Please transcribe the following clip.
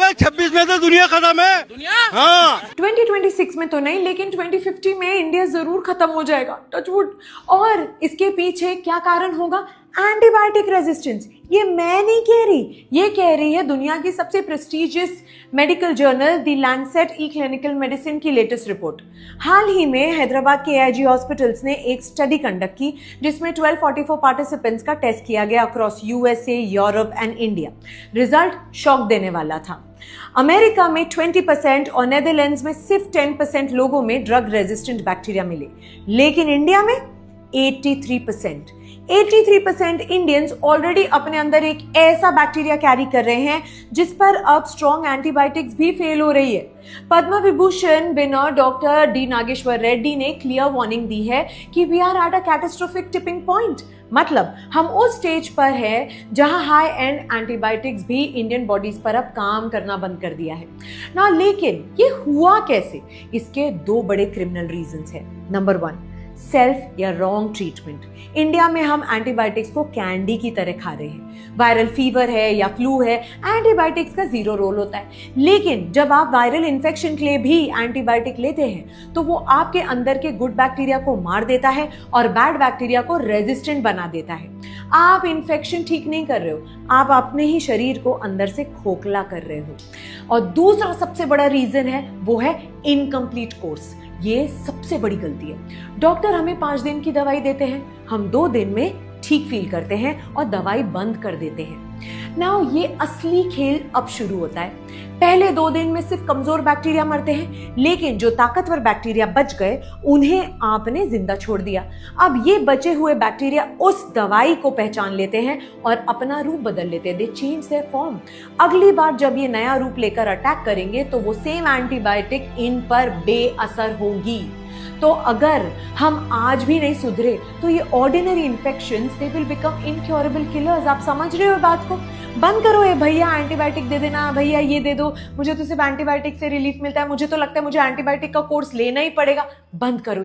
2026 में तो दुनिया खत्म है। दुनिया हाँ 2026 में तो नहीं, लेकिन 2050 में इंडिया जरूर खत्म हो जाएगा, टचवुड। और इसके पीछे क्या कारण होगा? Antibiotic resistance. ये मैं नहीं कह रही, ये कह रही है दुनिया की सबसे prestigious medical journal the Lancet E clinical medicine की लेटेस्ट रिपोर्ट। हाल ही में हैदराबाद के AIG हॉस्पिटल्स ने एक स्टडी कंडक्ट की जिसमें 1244 पार्टिसिपेंट्स का टेस्ट किया गया across USA, Europe and India. Result shock देने वाला था। अमेरिका में 20% और नेदरलैंड्स में सिर्फ 10% लोगों में ड्रग रेजिस्टेंट बैक्टीरिया मिले, लेकिन इंडिया में 83%। 83% इंडियंस ऑलरेडी अपने अंदर एक ऐसा बैक्टीरिया कैरी कर रहे हैं जिस पर अब स्ट्रॉन्ग एंटीबायोटिक्स भी फेल हो रही है। Padma Vibhushan winner doctor D Nageshwar Reddy ने क्लियर वार्निंग दी है कि we are at a catastrophic tipping point. मतलब हम उस स्टेज पर है जहां हाई एंड एंटीबायोटिक्स भी इंडियन बॉडीज पर अब काम करना बंद कर दिया है ना। लेकिन ये हुआ कैसे? इसके दो बड़े क्रिमिनल रीजंस हैं। नंबर 1, सेल्फ या रॉन्ग ट्रीटमेंट। इंडिया में हम एंटीबायोटिक्स को कैंडी की तरह खा रहे हैं। वायरल फीवर है या फ्लू है, एंटीबायोटिक्स का 0 रोल होता है। लेकिन जब आप वायरल इन्फेक्शन के लिए भी एंटीबायोटिक लेते हैं तो वो आपके अंदर के गुड बैक्टीरिया को मार देता है और बैड बैक्टीरिया को रेजिस्टेंट बना देता है। आप इन्फेक्शन ठीक नहीं कर रहे हो, आप अपने ही शरीर को अंदर से खोखला कर रहे हो। और दूसरा सबसे बड़ा रीजन है वो है इनकम्प्लीट कोर्स। ये सबसे बड़ी गलती है। डॉक्टर हमें 5 दिन की दवाई देते हैं, हम 2 दिन में ठीक फील करते हैं और दवाई बंद कर देते हैं। नाउ ये असली खेल अब शुरू होता है। पहले 2 दिन में सिर्फ कमजोर बैक्टीरिया मरते हैं, लेकिन जो ताकतवर बैक्टीरिया बच गए उन्हें आपने जिंदा छोड़ दिया। अब ये बचे हुए बैक्टीरिया उस दवाई को पहचान लेते हैं और अपना रूप बदल लेते हैं। दे चेंज देयर फॉर्म। अगली बार जब ये नया रूप लेकर अटैक करेंगे तो वो सेम एंटीबायोटिक इन पर बेअसर होगी। तो अगर हम आज भी नहीं सुधरे तो ये ordinary infections they will become incurable killers. आप समझ रहे हो बात को? बंद करो ये भैया एंटीबायोटिक दे देना, भैया ये दे दो, मुझे तो सिर्फ एंटीबायोटिक से रिलीफ मिलता है, मुझे तो लगता है मुझे एंटीबायोटिक का कोर्स लेना ही पड़ेगा। बंद करो।